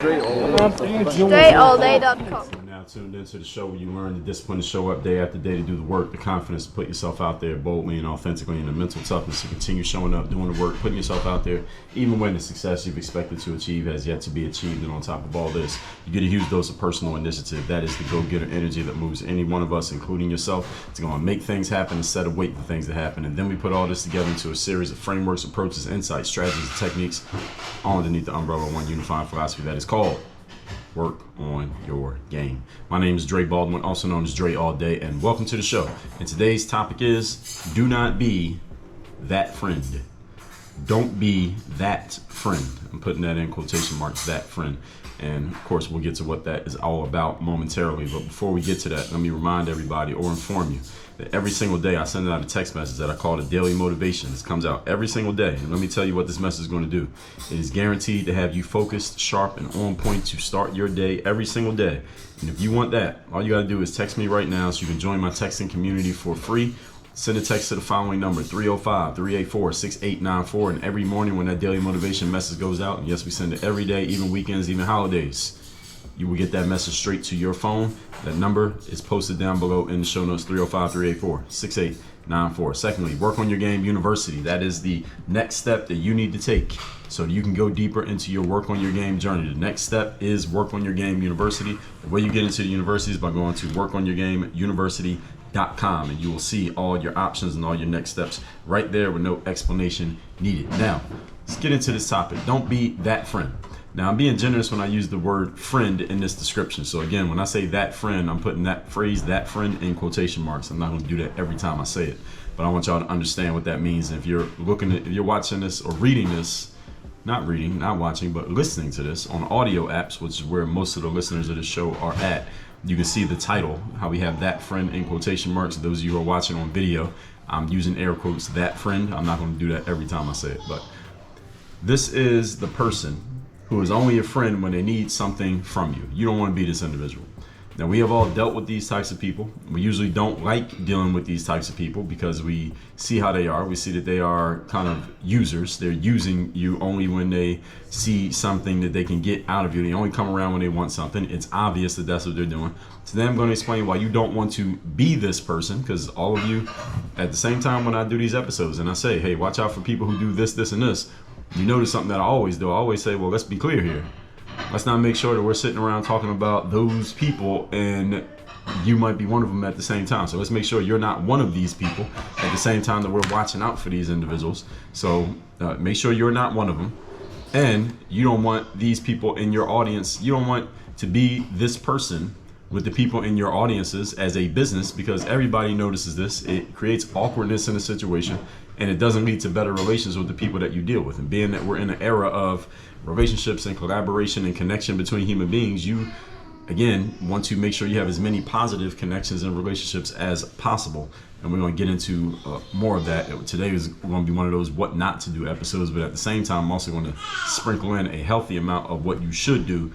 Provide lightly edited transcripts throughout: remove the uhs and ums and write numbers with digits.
StraighTAllDay.com. You're now tuned into the show where you learn the discipline to show up day after day to do the work, the confidence to put yourself out there boldly and authentically, and the mental toughness to continue showing up, doing the work, putting yourself out there, even when the success you've expected to achieve has yet to be achieved. And on top of all this, you get a huge dose of personal initiative. That is the go-getter energy that moves any one of us, including yourself, to go and make things happen instead of waiting for things to happen. And then we put all this together into a series of frameworks, approaches, insights, strategies, and techniques, all underneath the umbrella of one unifying philosophy that is called Work on Your Game. My name is Dre Baldwin, also known as Dre All Day, and welcome to the show. And today's topic is, do not be that friend. Don't be that friend. I'm putting that in quotation marks, that friend. And of course, we'll get to what that is all about momentarily. But before we get to that, let me remind everybody or inform you that every single day I send out a text message that I call a daily motivation. This comes out every single day. And let me tell you what this message is going to do. It is guaranteed to have you focused, sharp, and on point to start your day every single day. And if you want that, all you got to do is text me right now so you can join my texting community for free. Send a text to the following number, 305-384-6894. And every morning when that daily motivation message goes out, and yes, we send it every day, even weekends, even holidays, you will get that message straight to your phone. That number is posted down below in the show notes, 305-384-6894. Secondly, Work on Your Game University. That is the next step that you need to take so you can go deeper into your Work on Your Game journey. The next step is Work on Your Game University. The way you get into the university is by going to workonyourgameuniversity.com, and you will see all your options and all your next steps right there with no explanation needed. Now, let's get into this topic. Don't be that friend. Now, I'm being generous when I use the word friend in this description. So again, when I say that friend, I'm putting that phrase, that friend, in quotation marks. I'm not going to do that every time I say it, but I want y'all to understand what that means. And if you're watching this or reading this, not watching, but listening to this on audio apps, which is where most of the listeners of the show are at, you can see the title, how we have that friend in quotation marks. Those of you who are watching on video, I'm using air quotes, that friend. I'm not going to do that every time I say it, but this is the person who is only a friend when they need something from you. You don't want to be this individual. Now, we have all dealt with these types of people. We usually don't like dealing with these types of people because we see how they are. We see that they are kind of users. They're using you only when they see something that they can get out of you. They only come around when they want something. It's obvious that that's what they're doing. Today, I'm going to explain why you don't want to be this person, because all of you, at the same time when I do these episodes and I say, hey, watch out for people who do this, this, and this, you notice something that I always do. I always say, well, let's be clear here. Let's not make sure that we're sitting around talking about those people and you might be one of them at the same time. So let's make sure you're not one of these people at the same time that we're watching out for these individuals. So make sure you're not one of them. And you don't want these people in your audience. You don't want to be this person with the people in your audiences as a business, because everybody notices this. It creates awkwardness in a situation, and it doesn't lead to better relations with the people that you deal with. And being that we're in an era of relationships and collaboration and connection between human beings, you, again, want to make sure you have as many positive connections and relationships as possible. And we're going to get into more of that. Today is going to be one of those what not to do episodes, but at the same time, I'm also going to sprinkle in a healthy amount of what you should do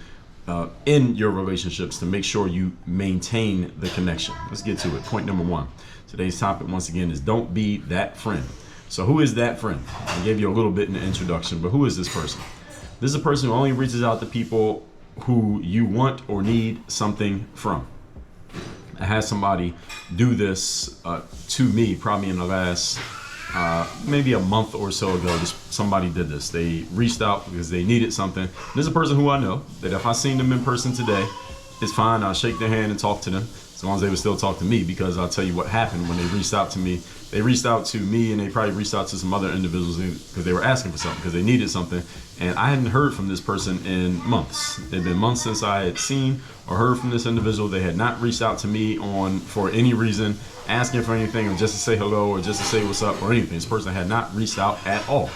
in your relationships to make sure you maintain the connection. Let's get to it. Point number one. Today's topic, once again, is don't be that friend. So who is that friend? I gave you a little bit in the introduction, but who is this person? This is a person who only reaches out to people who you want or need something from. I had somebody do this to me probably in the last maybe a month or so ago. Somebody did this. They reached out because they needed something. This is a person who I know that if I seen them in person today, it's fine. I'll shake their hand and talk to them as long as they would still talk to me, because I'll tell you what happened when they reached out to me. They reached out to me and they probably reached out to some other individuals because they were asking for something, because they needed something. And I hadn't heard from this person in months. It had been months since I had seen or heard from this individual. They had not reached out to me for any reason, asking for anything, or just to say hello, or just to say what's up, or anything. This person had not reached out at all.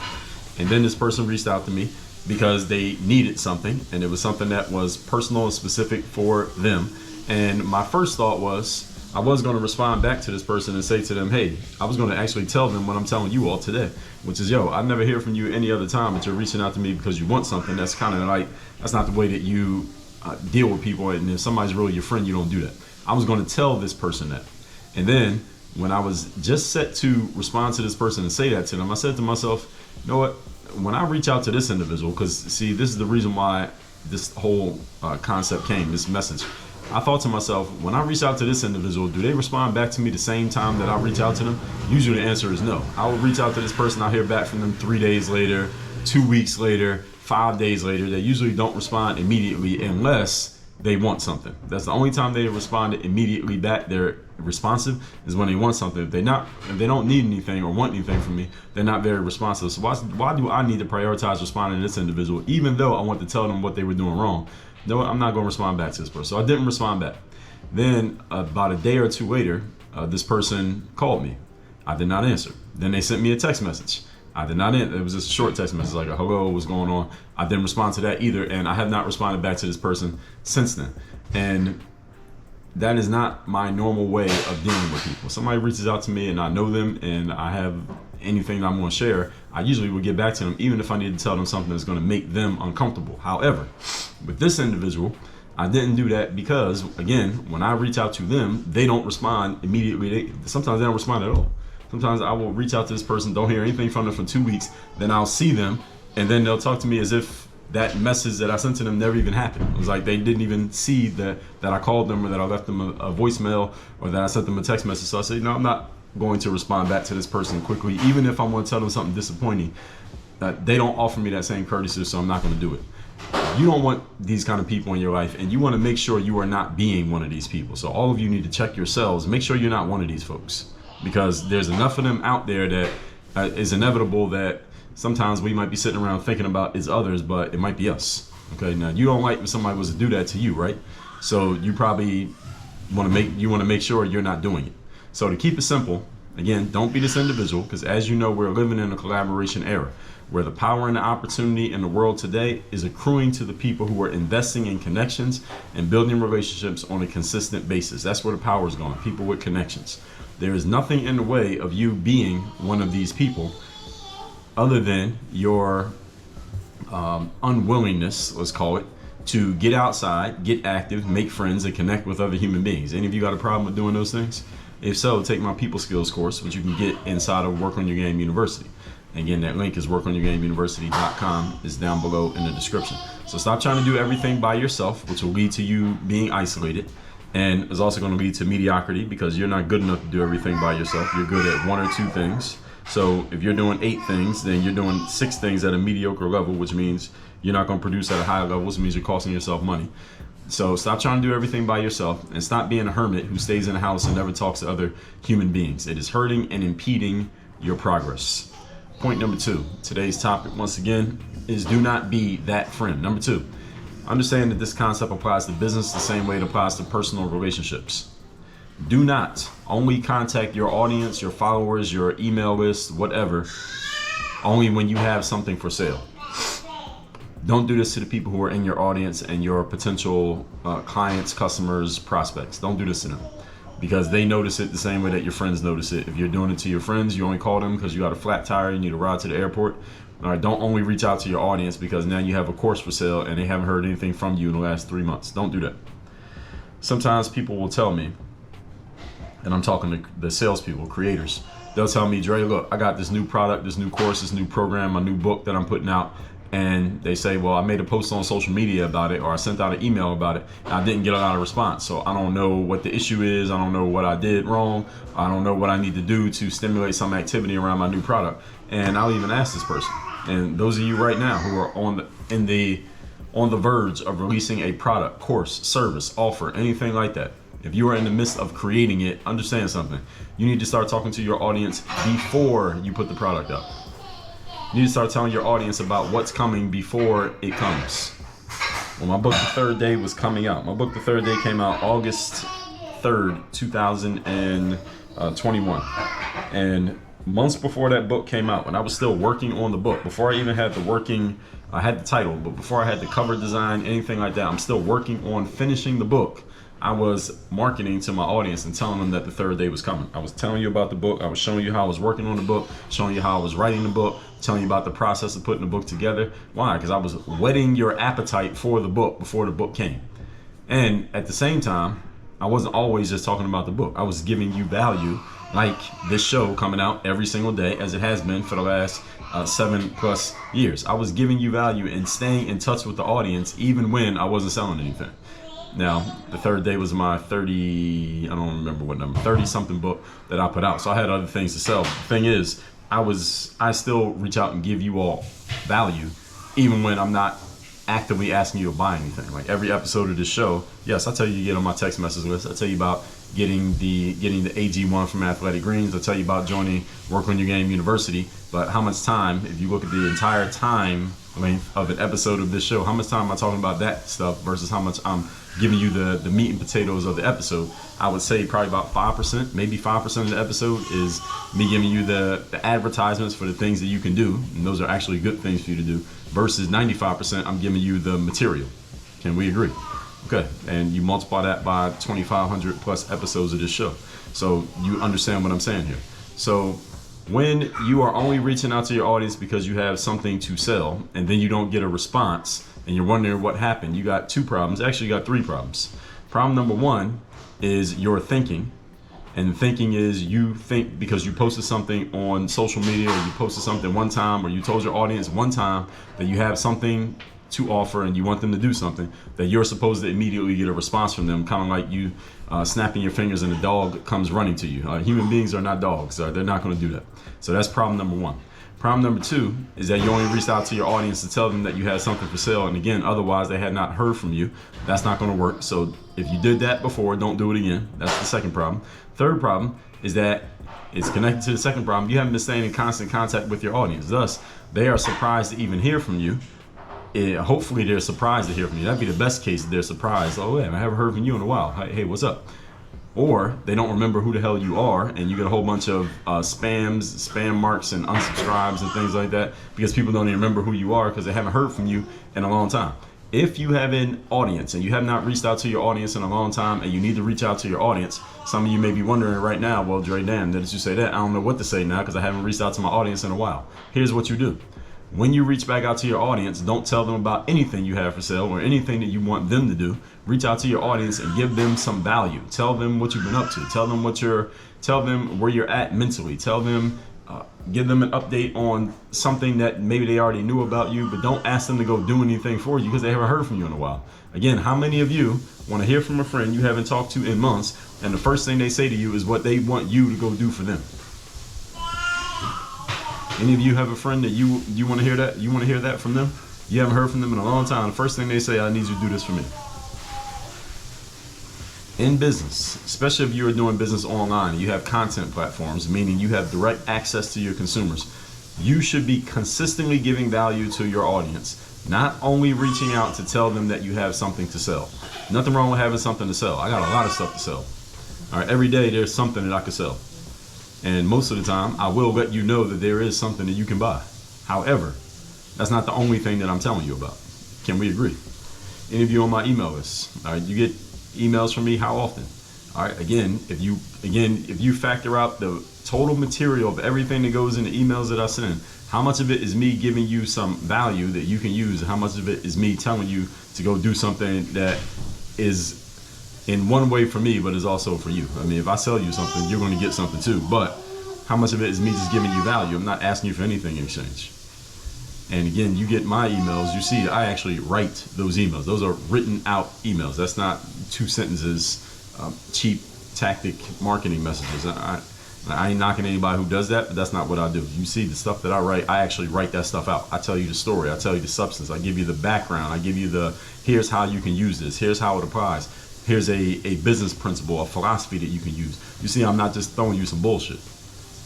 And then this person reached out to me because they needed something, and it was something that was personal and specific for them. And my first thought was, I was going to respond back to this person and say to them, hey, I was going to actually tell them what I'm telling you all today, which is, yo, I never hear from you any other time, but you're reaching out to me because you want something. That's kind of like, that's not the way that you deal with people. And if somebody's really your friend, you don't do that. I was going to tell this person that. And then when I was just set to respond to this person and say that to them, I said to myself, you know what? When I reach out to this individual, because see, this is the reason why this whole concept came, this message. I thought to myself, when I reach out to this individual, do they respond back to me the same time that I reach out to them? Usually the answer is no. I will reach out to this person, I'll hear back from them 3 days later, 2 weeks later, 5 days later. They usually don't respond immediately unless they want something. That's the only time they respond immediately back. They're responsive is when they want something. If they don't need anything or want anything from me, they're not very responsive. So why do I need to prioritize responding to this individual, even though I want to tell them what they were doing wrong? No, I'm not going to respond back to this person. So I didn't respond back. Then about a day or two later, this person called me. I did not answer. Then they sent me a text message. I did not answer. It was just a short text message like a hello, what's going on? I didn't respond to that either, and I have not responded back to this person since then. And that is not my normal way of dealing with people. Somebody reaches out to me and I know them and I have anything that I'm going to share, I usually will get back to them, even if I need to tell them something that's going to make them uncomfortable. However, with this individual, I didn't do that because, again, when I reach out to them, they don't respond immediately. Sometimes they don't respond at all. Sometimes I will reach out to this person, don't hear anything from them for 2 weeks, then I'll see them, and then they'll talk to me as if that message that I sent to them never even happened. It was like they didn't even see that I called them or that I left them a voicemail or that I sent them a text message. So I said, no, I'm not going to respond back to this person quickly, even if I'm going to tell them something disappointing. They don't offer me that same courtesy, so I'm not going to do it. You don't want these kind of people in your life, and you want to make sure you are not being one of these people. So all of you need to check yourselves, make sure you're not one of these folks, because there's enough of them out there that is inevitable that sometimes we might be sitting around thinking about it's others, but it might be us. Okay, now you don't like when somebody was to do that to you, right? So you probably want to make sure you're not doing it. So to keep it simple, again, don't be this individual, because as you know, we're living in a collaboration era where the power and the opportunity in the world today is accruing to the people who are investing in connections and building relationships on a consistent basis. That's where the power is going, people with connections. There is nothing in the way of you being one of these people other than your unwillingness, let's call it, to get outside, get active, make friends, and connect with other human beings. Any of you got a problem with doing those things? If so, take my people skills course, which you can get inside of Work on Your Game University. Again, that link is workonyourgameuniversity.com. It's down below in the description. So stop trying to do everything by yourself, which will lead to you being isolated, and is also going to lead to mediocrity because you're not good enough to do everything by yourself. You're good at 1 or 2 things. So if you're doing 8 things, then you're doing 6 things at a mediocre level, which means you're not going to produce at a high level, which means you're costing yourself money. So stop trying to do everything by yourself and stop being a hermit who stays in a house and never talks to other human beings. It is hurting and impeding your progress. Point number 2, today's topic once again is do not be that friend. Number 2, understand that this concept applies to business the same way it applies to personal relationships. Do not only contact your audience, your followers, your email list, whatever, only when you have something for sale. Don't do this to the people who are in your audience and your potential clients, customers, prospects. Don't do this to them because they notice it the same way that your friends notice it. If you're doing it to your friends, you only call them because you got a flat tire, you need a ride to the airport. All right, don't only reach out to your audience because now you have a course for sale and they haven't heard anything from you in the last 3 months. Don't do that. Sometimes people will tell me, and I'm talking to the salespeople, creators, they'll tell me, Dre, look, I got this new product, this new course, this new program, my new book that I'm putting out. And they say, well, I made a post on social media about it, or I sent out an email about it, and I didn't get a lot of response. So I don't know what the issue is. I don't know what I did wrong. I don't know what I need to do to stimulate some activity around my new product. And I'll even ask this person. And those of you right now who are on the verge of releasing a product, course, service, offer, anything like that, if you are in the midst of creating it, understand something. You need to start talking to your audience before you put the product up. You need to start telling your audience about what's coming before it comes. Well, my book, The Third Day, was coming out. My book, The Third Day, came out August 3rd, 2021. And months before that book came out, when I was still working on the book, before I even had I had the title, but before I had the cover design, anything like that, I'm still working on finishing the book. I was marketing to my audience and telling them that the third day was coming. I was telling you about the book. I was showing you how I was working on the book, showing you how I was writing the book, telling you about the process of putting the book together. Why? Because I was whetting your appetite for the book before the book came. And at the same time, I wasn't always just talking about the book. I was giving you value like this show coming out every single day, as it has been for the last 7+ years. I was giving you value and staying in touch with the audience even when I wasn't selling anything. Now, the third day was my 30 something book that I put out. So I had other things to sell. The thing is, I still reach out and give you all value even when I'm not actively asking you to buy anything. Like every episode of this show, yes, I tell you to get on my text message list. I tell you about getting the AG1 from Athletic Greens. I tell you about joining Work on Your Game University. But how much time, if you look at the entire time length of an episode of this show, how much time am I talking about that stuff versus how much I'm giving you the meat and potatoes of the episode? I would say probably about 5%, maybe 5% of the episode is me giving you the advertisements for the things that you can do, and those are actually good things for you to do, versus 95% I'm giving you the material. Can we agree? Okay, and you multiply that by 2,500 plus episodes of this show. So you understand what I'm saying here. So when you are only reaching out to your audience because you have something to sell and then you don't get a response and you're wondering what happened, you got two problems. Actually, you got three problems. Problem number one is your thinking. And thinking is you think because you posted something on social media or you posted something one time or you told your audience one time that you have something to offer and you want them to do something, that you're supposed to immediately get a response from them, kind of like you snapping your fingers and a dog comes running to you. Human beings are not dogs. They're not going to do that. So that's problem number one. Problem number two is that you only reached out to your audience to tell them that you had something for sale. And again, otherwise they had not heard from you. That's not going to work. So if you did that before, don't do it again. That's the second problem. Third problem is that it's connected to the second problem. You haven't been staying in constant contact with your audience. Thus, they are surprised to even hear from you. Hopefully they're surprised to hear from you. That'd be the best case. They're surprised. Oh, yeah, I haven't heard from you in a while. Hey, what's up? Or they don't remember who the hell you are, and you get a whole bunch of spam marks and unsubscribes and things like that because people don't even remember who you are because they haven't heard from you in a long time. If you have an audience and you have not reached out to your audience in a long time and you need to reach out to your audience, some of you may be wondering right now, well, Dre, damn, did you say that? I don't know what to say now because I haven't reached out to my audience in a while. Here's what you do. When you reach back out to your audience, don't tell them about anything you have for sale or anything that you want them to do. Reach out to your audience and give them some value. Tell them what you've been up to. Tell them where you're at mentally. Tell them, give them an update on something that maybe they already knew about you, but don't ask them to go do anything for you because they haven't heard from you in a while. Again, how many of you want to hear from a friend you haven't talked to in months, and the first thing they say to you is what they want you to go do for them? Any of you have a friend that you want to hear that? You want to hear that from them? You haven't heard from them in a long time. The first thing they say, I need you to do this for me. In business, especially if you are doing business online, you have content platforms, meaning you have direct access to your consumers. You should be consistently giving value to your audience, not only reaching out to tell them that you have something to sell. Nothing wrong with having something to sell. I got a lot of stuff to sell. All right, every day there's something that I could sell. And most of the time, I will let you know that there is something that you can buy. However, that's not the only thing that I'm telling you about. Can we agree? Any of you on my email list, all right, you get emails from me how often? All right, again, if you factor out the total material of everything that goes in the emails that I send, how much of it is me giving you some value that you can use, and how much of it is me telling you to go do something that is in one way for me, but is also for you. I mean, if I sell you something, you're going to get something too. But how much of it is me just giving you value? I'm not asking you for anything in exchange. And again, you get my emails. You see, I actually write those emails. Those are written out emails. That's not 2 sentences, cheap tactic marketing messages. I ain't knocking anybody who does that, but that's not what I do. You see the stuff that I write, I actually write that stuff out. I tell you the story. I tell you the substance. I give you the background. I give you here's how you can use this. Here's how it applies. Here's a business principle, a philosophy that you can use. You see, I'm not just throwing you some bullshit.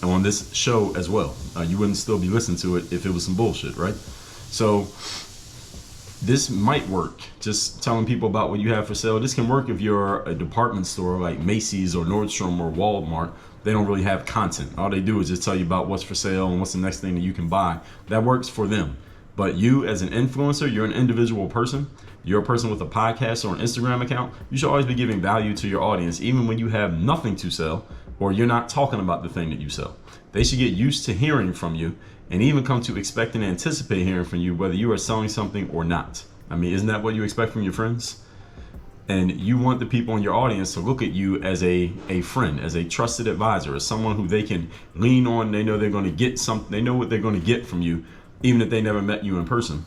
And on this show as well, you wouldn't still be listening to it if it was some bullshit, right? So this might work, just telling people about what you have for sale. This can work if you're a department store like Macy's or Nordstrom or Walmart. They don't really have content. All they do is just tell you about what's for sale and what's the next thing that you can buy. That works for them. But you as an influencer, you're an individual person. You're a person with a podcast or an Instagram account. You should always be giving value to your audience, even when you have nothing to sell or you're not talking about the thing that you sell. They should get used to hearing from you and even come to expect and anticipate hearing from you, whether you are selling something or not. I mean, isn't that what you expect from your friends? And you want the people in your audience to look at you as a friend, as a trusted advisor, as someone who they can lean on. They know they're going to get something. They know what they're going to get from you, even if they never met you in person.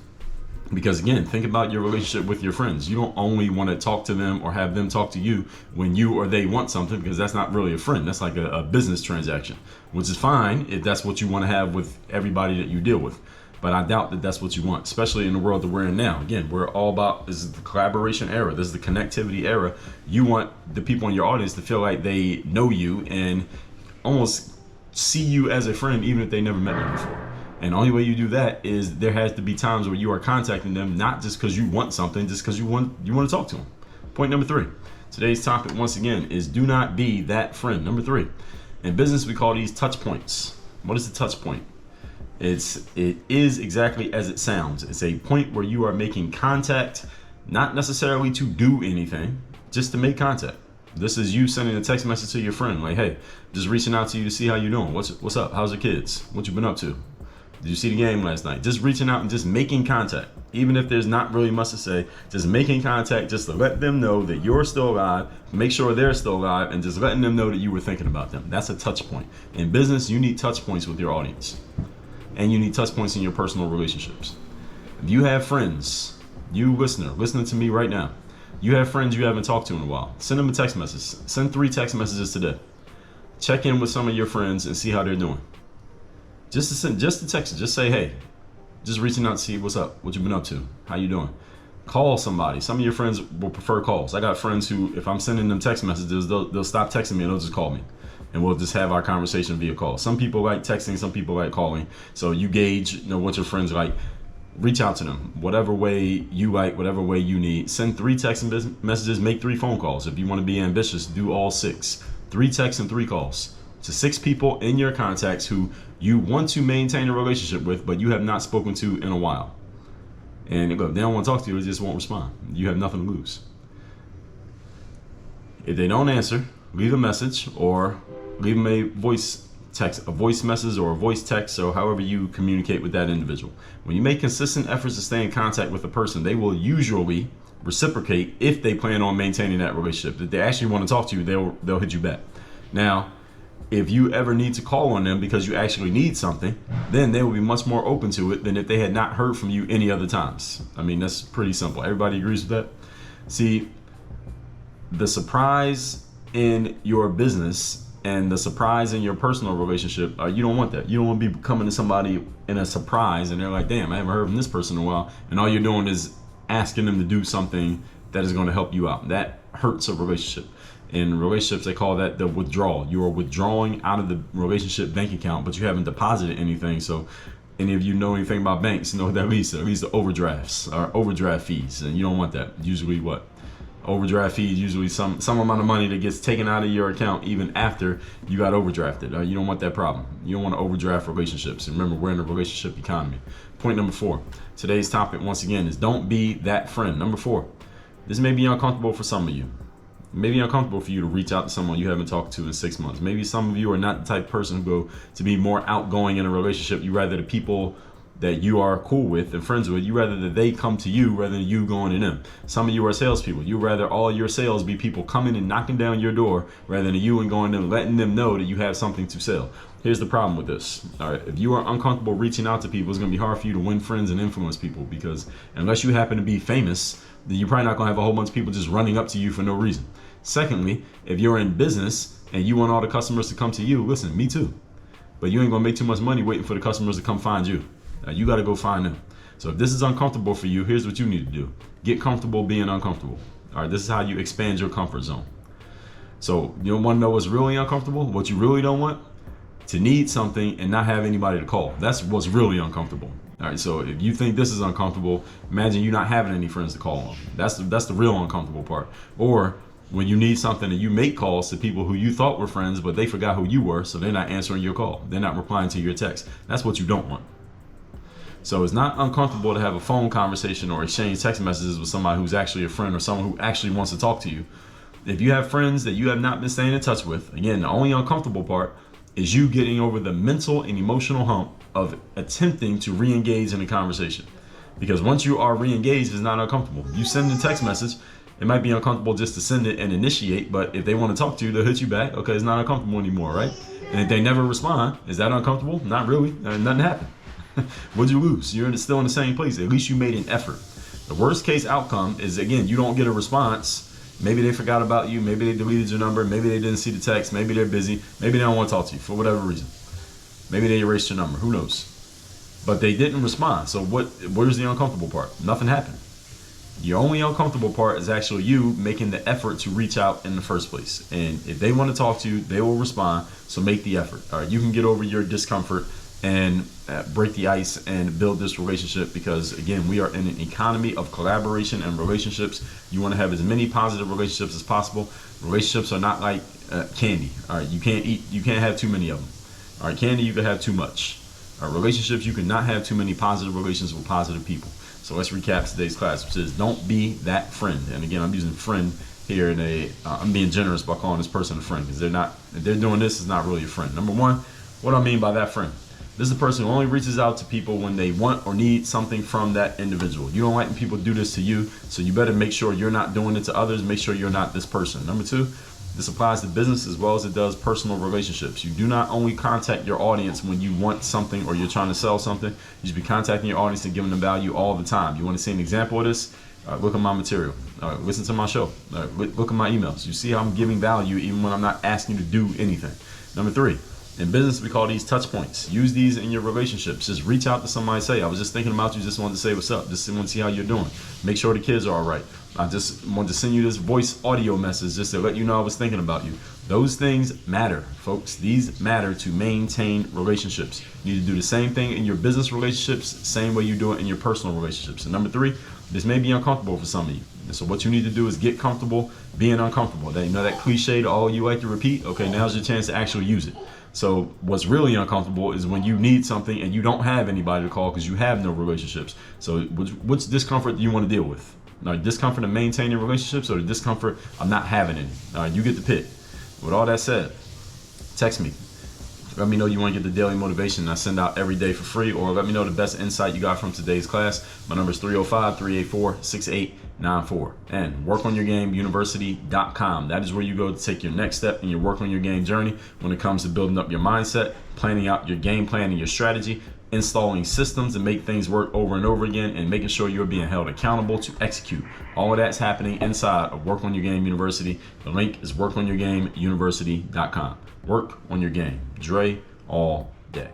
Because again, think about your relationship with your friends. You don't only want to talk to them or have them talk to you when you or they want something, because that's not really a friend. That's like a business transaction, which is fine if that's what you want to have with everybody that you deal with. But I doubt that that's what you want, especially in the world that we're in now. Again, we're all about, this is the collaboration era. This is the connectivity era. You want the people in your audience to feel like they know you and almost see you as a friend, even if they never met you before. And the only way you do that is there has to be times where you are contacting them, not just because you want something, just because you want to talk to them. Point number 3. Today's topic, once again, is do not be that friend. Number 3. In business, we call these touch points. What is a touch point? It is exactly as it sounds. It's a point where you are making contact, not necessarily to do anything, just to make contact. This is you sending a text message to your friend, like, hey, just reaching out to you to see how you're doing. What's up? How's the kids? What you been up to? Did you see the game last night? Just reaching out and just making contact. Even if there's not really much to say, just making contact just to let them know that you're still alive, make sure they're still alive, and just letting them know that you were thinking about them. That's a touch point. In business, you need touch points with your audience. And you need touch points in your personal relationships. If you have friends, you listener, listening to me right now, you have friends you haven't talked to in a while, send them a text message. Send 3 text messages today. Check in with some of your friends and see how they're doing. Just to text, just say, hey, just reaching out to see what's up, what you've been up to, how you doing. Call somebody. Some of your friends will prefer calls. I got friends who, if I'm sending them text messages, they'll stop texting me and they'll just call me. And we'll just have our conversation via call. Some people like texting, some people like calling. So you gauge, what your friends like. Reach out to them, whatever way you like, whatever way you need. Send 3 text messages, make 3 phone calls. If you want to be ambitious, do all 6. 3 texts and 3 calls to 6 people in your contacts who you want to maintain a relationship with, but you have not spoken to in a while. And if they don't want to talk to you, they just won't respond. You have nothing to lose. If they don't answer, leave a message or leave them a voice message or a voice text, or however you communicate with that individual. When you make consistent efforts to stay in contact with a person, they will usually reciprocate if they plan on maintaining that relationship. If they actually want to talk to you, they'll hit you back. Now, if you ever need to call on them because you actually need something, then they will be much more open to it than if they had not heard from you any other times. I mean, that's pretty simple. Everybody agrees with that? See, the surprise in your business and the surprise in your personal relationship, you don't want that. You don't want to be coming to somebody in a surprise and they're like, damn, I haven't heard from this person in a while. And all you're doing is asking them to do something that is going to help you out. That hurts a relationship. In relationships, they call that the withdrawal. You are withdrawing out of the relationship bank account, but you haven't deposited anything. So any of you know anything about banks know what that leads to. It leads to overdrafts or overdraft fees. And you don't want that. Usually what? Overdraft fees, usually some amount of money that gets taken out of your account even after you got overdrafted. You don't want that problem. You don't want to overdraft relationships. And remember, we're in a relationship economy. Point number 4. Today's topic, once again, is don't be that friend. Number 4. This may be uncomfortable for some of you. It may be uncomfortable for you to reach out to someone you haven't talked to in 6 months. Maybe some of you are not the type of person who go to be more outgoing in a relationship. You rather the people that you are cool with and friends with, you rather that they come to you rather than you going to them. Some of you are salespeople. You rather all your sales be people coming and knocking down your door rather than you and going to them, letting them know that you have something to sell. Here's the problem with this. All right, if you are uncomfortable reaching out to people, it's going to be hard for you to win friends and influence people, because unless you happen to be famous, then you're probably not going to have a whole bunch of people just running up to you for no reason. Secondly, if you're in business and you want all the customers to come to you, listen, me too. But you ain't going to make too much money waiting for the customers to come find you. You got to go find them. So if this is uncomfortable for you, here's what you need to do. Get comfortable being uncomfortable. All right, this is how you expand your comfort zone. So you don't want to know what's really uncomfortable? What you really don't want? To need something and not have anybody to call. That's what's really uncomfortable. All right, so if you think this is uncomfortable, imagine you not having any friends to call on. That's the real uncomfortable part. Or when you need something and you make calls to people who you thought were friends, but they forgot who you were, so they're not answering your call. They're not replying to your text. That's what you don't want. So it's not uncomfortable to have a phone conversation or exchange text messages with somebody who's actually a friend or someone who actually wants to talk to you. If you have friends that you have not been staying in touch with, again, the only uncomfortable part is you getting over the mental and emotional hump of attempting to re-engage in a conversation. Because once you are re-engaged, it's not uncomfortable. You send a text message, It might be uncomfortable just to send it and initiate, but if they want to talk to you, they'll hit you back. Okay, it's not uncomfortable anymore, right? And if they never respond, is that uncomfortable? Not really. Nothing happened. What'd you lose? You're still in the same place. At least you made an effort. The worst case outcome is, again, you don't get a response. Maybe they forgot about you. Maybe they deleted your number. Maybe they didn't see the text. Maybe they're busy. Maybe they don't want to talk to you for whatever reason. Maybe they erased your number. Who knows? But they didn't respond. So where's the uncomfortable part? Nothing happened. The only uncomfortable part is actually you making the effort to reach out in the first place. And if they want to talk to you, they will respond. So make the effort. All right, you can get over your discomfort and break the ice and build this relationship, because again, we are in an economy of collaboration and relationships. You want to have as many positive relationships as possible. Relationships are not like candy. All right, you can't have too many of them. All right, candy, you can have too much. All right, relationships, you cannot have too many positive relations with positive people. So let's recap today's class, which is don't be that friend. And again, I'm using friend here in I'm being generous by calling this person a friend, because if they're doing this, it's not really a friend. Number one, what do I mean by that friend? This is the person who only reaches out to people when they want or need something from that individual. You don't like when people do this to you, so you better make sure you're not doing it to others. Make sure you're not this person. Number two, this applies to business as well as it does personal relationships. You do not only contact your audience when you want something or you're trying to sell something. You should be contacting your audience and giving them value all the time. You want to see an example of this? Look at my material. Listen to my show. Look at my emails. You see how I'm giving value even when I'm not asking you to do anything. Number three, in business, we call these touch points. Use these in your relationships. Just reach out to somebody. Say, I was just thinking about you. Just wanted to say what's up. Just want to see how you're doing. Make sure the kids are all right. I just wanted to send you this voice audio message just to let you know I was thinking about you. Those things matter, folks. These matter to maintain relationships. You need to do the same thing in your business relationships, same way you do it in your personal relationships. And number three, this may be uncomfortable for some of you. And so what you need to do is get comfortable being uncomfortable. You know that cliche, all you like to repeat? Okay, now's your chance to actually use it. So what's really uncomfortable is when you need something and you don't have anybody to call because you have no relationships. So which discomfort do you want to deal with? Now, discomfort of maintaining relationships or the discomfort of not having any? All right, you get to pick. With all that said, text me. Let me know you want to get the daily motivation I send out every day for free, or let me know the best insight you got from today's class. My number is 305-384-6894. And workonyourgameuniversity.com. That is where you go to take your next step in your work on your game journey when it comes to building up your mindset, planning out your game plan and your strategy, installing systems and make things work over and over again, and making sure you're being held accountable to execute. All of that's happening inside of Work on Your Game University. The link is workonyourgameuniversity.com. Work on your game. Dre all day.